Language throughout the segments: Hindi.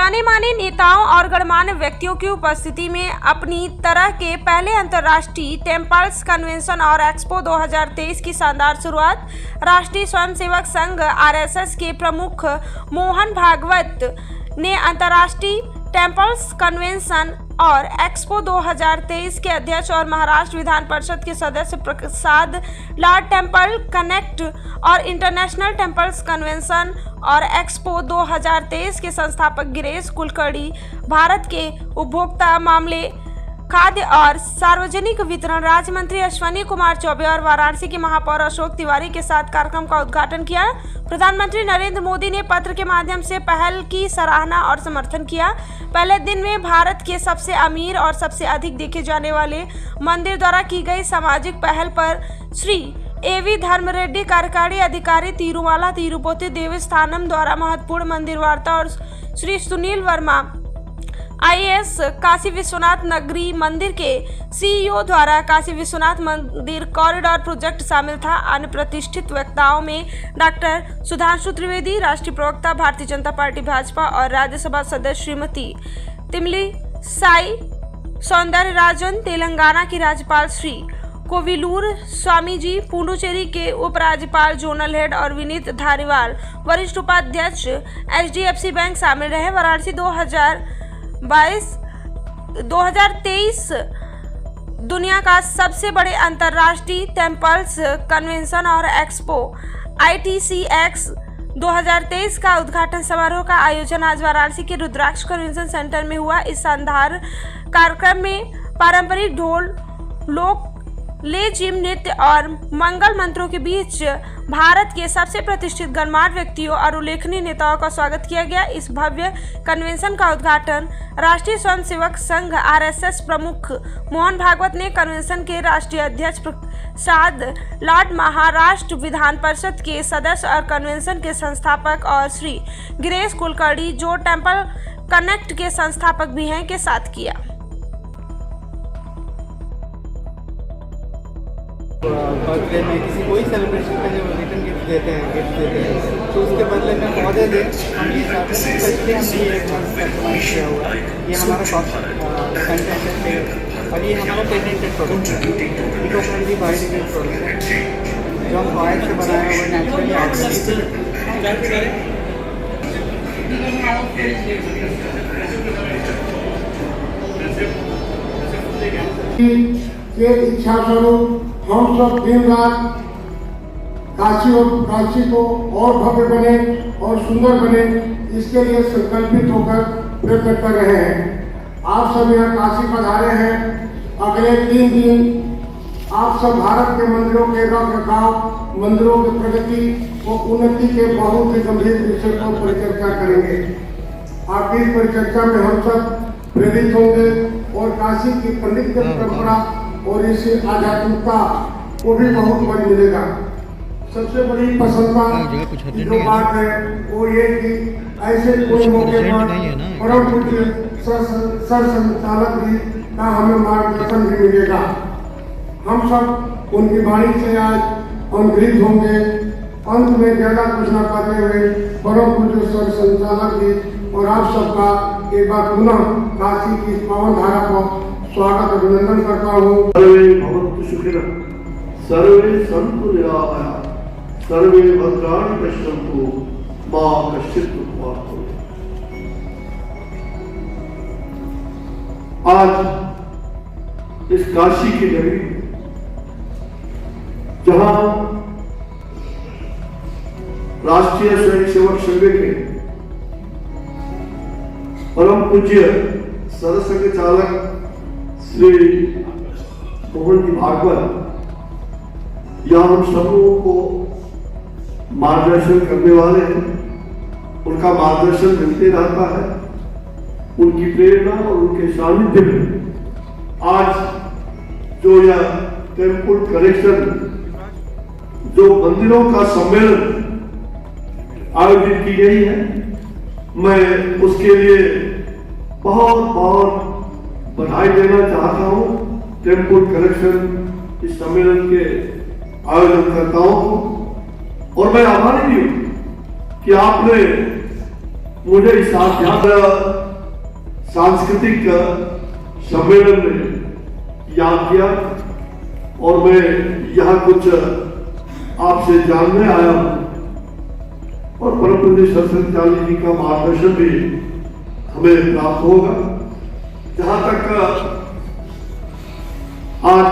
जाने माने नेताओं और गणमान्य व्यक्तियों की उपस्थिति में अपनी तरह के पहले अंतर्राष्ट्रीय टेम्पल्स कन्वेंशन और एक्सपो 2023 की शानदार शुरुआत राष्ट्रीय स्वयंसेवक संघ आरएसएस के प्रमुख मोहन भागवत ने अंतर्राष्ट्रीय टेम्पल्स कन्वेंशन और एक्सपो 2023 के अध्यक्ष और महाराष्ट्र विधान परिषद के सदस्य प्रसाद लाड टेम्पल कनेक्ट और इंटरनेशनल टेम्पल्स कन्वेंशन और एक्सपो 2023 के संस्थापक गिरीश कुलकर्णी, भारत के उपभोक्ता मामले, खाद्य और सार्वजनिक वितरण राज्य मंत्री अश्विनी कुमार चौबे और वाराणसी के महापौर अशोक तिवारी के साथ कार्यक्रम का उद्घाटन किया। प्रधानमंत्री नरेंद्र मोदी ने पत्र के माध्यम से पहल की सराहना और समर्थन किया। पहले दिन में भारत के सबसे अमीर और सबसे अधिक देखे जाने वाले मंदिर द्वारा की गई सामाजिक पहल पर श्री एवी धर्म रेड्डी कार्यकारी अधिकारी तिरुमाला तिरुपति देवस्थानम द्वारा महत्वपूर्ण मंदिर वार्ता और श्री सुनील वर्मा आईएएस काशी विश्वनाथ नगरी मंदिर के सीईओ द्वारा काशी विश्वनाथ मंदिर कॉरिडोर प्रोजेक्ट शामिल था। अन्य प्रतिष्ठित वक्ताओं में डॉक्टर सुधांशु त्रिवेदी, राष्ट्रीय प्रवक्ता भारतीय जनता पार्टी भाजपा और राज्यसभा सदस्य श्रीमती तिमली साई सौंदरराजन, तेलंगाना की राज्यपाल श्री कोविलूर स्वामीजी, पुडुचेरी के उपराज्यपाल जोनल हेड और विनीत धारीवाल, वरिष्ठ उपाध्यक्ष एचडीएफसी बैंक शामिल रहे। वाराणसी 2023 दुनिया का सबसे बड़े अंतर्राष्ट्रीय टेम्पल्स कन्वेंशन और एक्सपो ITCX 2023 का उद्घाटन समारोह का आयोजन आज वाराणसी के रुद्राक्ष कन्वेंशन सेंटर में हुआ। इस शानदार कार्यक्रम में पारंपरिक ढोल, लोक लेजिम नृत्य और मंगल मंत्रों के बीच भारत के सबसे प्रतिष्ठित गणमान्य व्यक्तियों और उल्लेखनीय नेताओं का स्वागत किया गया। इस भव्य कन्वेंशन का उद्घाटन राष्ट्रीय स्वयंसेवक संघ आरएसएस प्रमुख मोहन भागवत ने कन्वेंशन के राष्ट्रीय अध्यक्ष प्रसाद लाड, महाराष्ट्र विधान परिषद के सदस्य और कन्वेंशन के संस्थापक और श्री गिरीश कुलकर्णी, जो टेम्पल कनेक्ट के संस्थापक भी हैं, के साथ किया। बर्थडे में किसी कोई सेलिब्रेशन में जब रिटर्न गिफ्ट देते हैं तो उसके बदले में पौधे दें। हम ये चाहते हैं स्पेशली हमने ये एक मंथ कस्टमाइज किया हुआ है। ये हमारा कंटेंट है और ये हमारा पेटेंटेड प्रोडक्ट है, इको फ्रेंडली बायोडिग्रेडेबल प्रोडक्ट है जो हम ऑयल से बनाया हुआ नेचुरली ये इच्छा स्वरूप हम सब दिन रात काशी को और भव्य बने और सुंदर बने, इसके लिए संकल्पित होकर प्रयत्न कर रहे हैं। आप सब यहाँ काशी पधारे हैं। अगले 3 दिन आप सब भारत के मंदिरों के रखरखाव, मंदिरों की प्रगति और उन्नति के बहुत ही गंभीर विषय पर परिचर्चा करेंगे। आपकी इस परिचर्चा में हम सब प्रेरित होंगे और काशी की पंडित परंपरा और इस आध्यात्मिकता को भी बहुत बल मिलेगा। सबसे बड़ी प्रसन्नता जो बात है वो ये कि ऐसे कोई मौके पर परम पूज्य सर संचालक जी का हमें मार्गदर्शन भी मिलेगा। हम सब उनकी वाणी से आज अनुग्रहित होंगे। अंत में ज्यादा कुछ न करते हुए परम पूज्य सर संचालक जी और आप सबका एक बार पुनः काशी की पावन धारा पर स्वागत अभिनंदन करता हूँ। सर्वे भवन्तु सुखिनः, सर्वे सन्तु निरामयाः, सर्वे भद्राणि पश्यन्तु, मा कश्चित् दुःखभाग् भवेत्। आज इस काशी की नगरी जहां राष्ट्रीय स्वयंसेवक संघ के परम पूज्य सरसंघ चालक श्री मोहन जी भागवत यहाँ हम सब लोगों को मार्गदर्शन करने वाले हैं। उनका मार्गदर्शन मिलते रहता है, उनकी प्रेरणा और उनके सानिध्य में आज जो यह टेम्पल कनेक्शन, जो मंदिरों का सम्मेलन आयोजित की गई है, मैं उसके लिए बहुत बहुत बधाई देना चाहता हूँ टेम्पल कनेक्शन इस सम्मेलन के आयोजनकर्ताओं को। और मैं आभारी भी हूँ कि आपने मुझे इस साथ सांस्कृतिक सम्मेलन में याद किया और मैं यहाँ कुछ आपसे जानने आया हूँ और परम पूज्य सरस्वती जी का मार्गदर्शन भी हमें प्राप्त होगा। जहां तक आज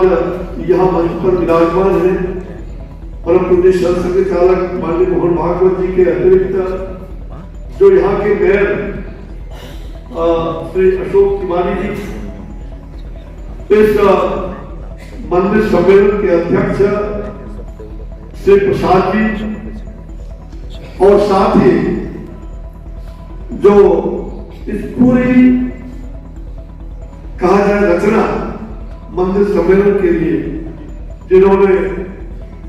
यहाँ मंच पर विराजमान है परम पूज्य सरस्वती चालक माननीय मोहन भागवत जी के अतिरिक्त जो यहाँ के मेयर श्री अशोक तिवारी जी, इस मंदिर सम्मेलन के अध्यक्ष श्री प्रसाद जी और साथ ही जो इस पूरी कहा जाए रचना मंदिर सम्मेलन के लिए जिन्होंने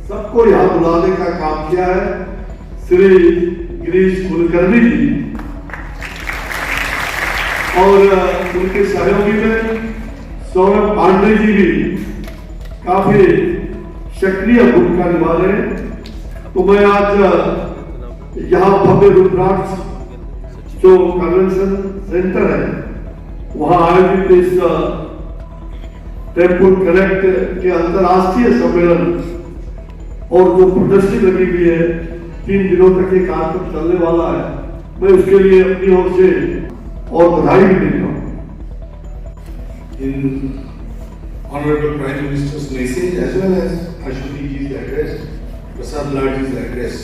सबको यहां बुलाने का काम किया है, श्री गिरीश कुलकर्णी जी और उनके सहयोगी में सौरभ पांडे जी भी काफी सक्रिय भूमिका निभा रहे हैं। तो मैं आज यहाँ भव्य रुद्राक्ष जो कन्वेंशन सेंटर है वहां आयोजित इस टेम्पल कनेक्ट के अंतर्राष्ट्रीय सम्मेलन और जो प्रदर्शनी लगी हुई है 3 दिनों तक ये कार्यक्रम चलने वाला है, मैं उसके लिए अपनी ओर से और बधाई भी देता हूँ। In Honorable Prime Minister's message as well as Ashwini ji's address, Prasad Ladji's address,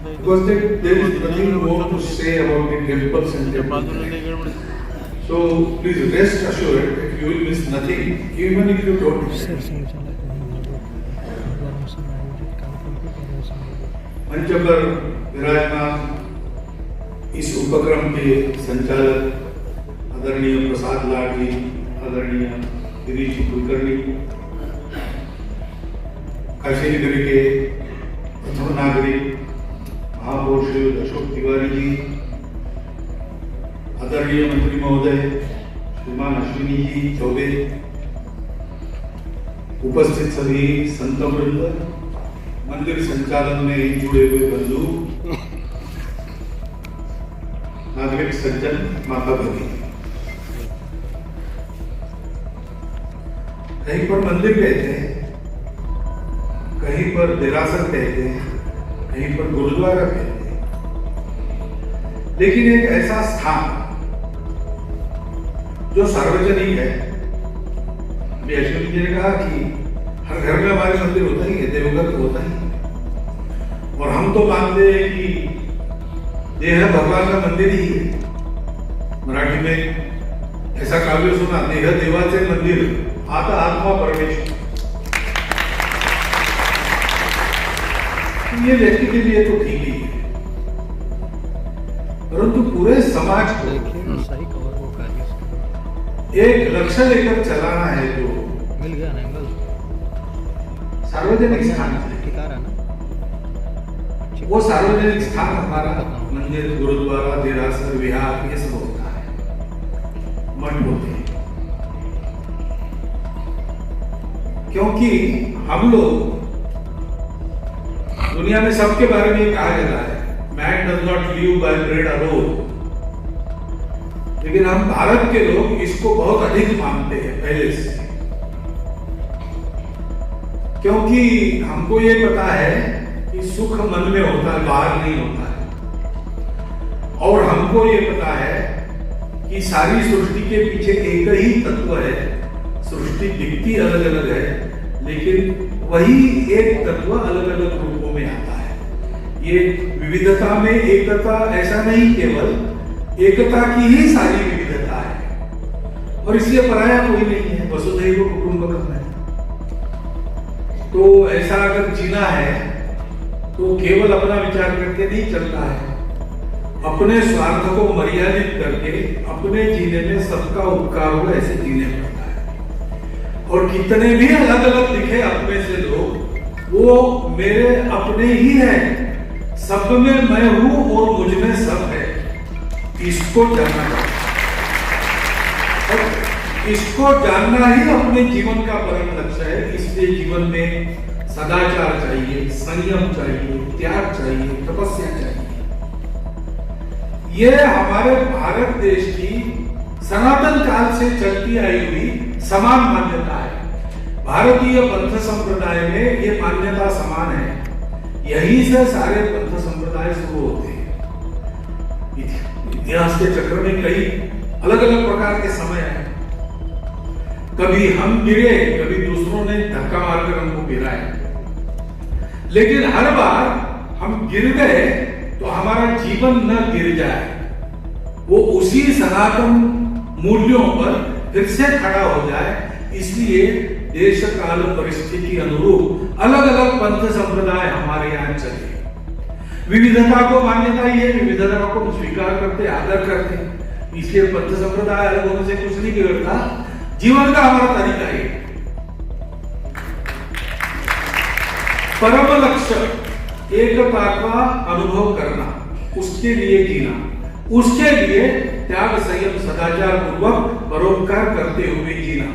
because there is nothing more to say about the temples and temple. So please rest assured that you will miss nothing, even if you don't. मंच पर विराजमान इस उपक्रम के संचालक आदरणीय प्रसाद लाड जी, आदरणीय गिरीश कुलकर्णी, काशी नगर के प्रथम नागरिक महापौर श्री अशोक तिवारी जी, आदरणीय मंत्री महोदय श्रीमान अश्विनी जी चौबे, उपस्थित सभी संत वृंद, मंदिर संचालन में जुड़े हुए बंधु, नागरिक सज्जन, माता भगिनी, कहीं पर मंदिर कहते हैं, कहीं पर देरासर कहते हैं, कहीं पर गुरुद्वारा कहते हैं, लेकिन एक ऐसा स्थान जो सार्वजनिक है। अभी अश्विनी जी ने कहा कि हर घर में हमारे मंदिर होता ही है, देवघर तो होता ही है, और हम तो मानते हैं कि देह भगवान का मंदिर ही है। मराठी में ऐसा काव्य सुना, देह देवाचे मंदिर, आता आत्मा परमेश्वर। ये व्यक्ति के लिए तो ठीक ही है, परंतु पूरे समाज को एक लक्ष्य लेकर चलाना है जो मिल गया ना एंगल, सार्वजनिक स्थान है। वो सार्वजनिक स्थान हमारा मंदिर, गुरुद्वारा, देरासर, विहार, ये सब होता है, मठ होते हैं। क्योंकि हम लोग दुनिया में सबके बारे में कहा जाता है, man does not live by bread alone, लेकिन हम भारत के लोग इसको बहुत अधिक मानते हैं पहले से, क्योंकि हमको ये पता है कि सुख मन में होता है, बाहर नहीं होता है, और हमको ये पता है कि सारी सृष्टि के पीछे एक ही तत्व है। सृष्टि दिखती अलग अलग है, लेकिन वही एक तत्व अलग अलग रूपों में आता है। ये विविधता में एकता ऐसा नहीं, केवल एकता की ही सारी विविधता है, और इसलिए पराया कोई नहीं है, वसुधैव कुटुंबकम है। तो ऐसा अगर जीना है तो केवल अपना विचार करके नहीं चलता है, अपने स्वार्थ को मर्यादित करके अपने जीने में सबका उपकार हो ऐसे जीने पड़ता है। और कितने भी अलग अलग दिखे अपने से लोग, वो मेरे अपने ही है, सब में मैं हूं और मुझ में सब है, इसको जानना चाहिए। और इसको जानना ही अपने जीवन का परम लक्ष्य है। इसलिए जीवन में सदाचार चाहिए, संयम चाहिए, त्याग चाहिए, तपस्या चाहिए। यह हमारे भारत देश की सनातन काल से चलती आई हुई समान मान्यता है। भारतीय पंथ संप्रदाय में ये मान्यता समान है। यहीं से सारे पंथ संप्रदाय शुरू होते हैं। इतिहास के चक्र में कई अलग अलग प्रकार के समय हैं। कभी हम गिरे, कभी दूसरों ने धक्का मारकर हमको गिराया, लेकिन हर बार हम गिर गए तो हमारा जीवन न गिर जाए, वो उसी सनातन मूल्यों पर फिर से खड़ा हो जाए। इसलिए देश काल परिस्थिति अनुरूप अलग अलग पंथ संप्रदाय हमारे यहाँ चले। विविधता को मान्यता ही है, विविधता को स्वीकार करते, आदर करते। इसलिए पंथ संप्रदाय अलग होने से कुछ नहीं बिगड़ता, जीवन का हमारा तरीका है। परम लक्ष्य एकता का अनुभव करना, उसके लिए जीना, उसके लिए त्याग संयम सदाचार पूर्वक परोपकार करते हुए जीना।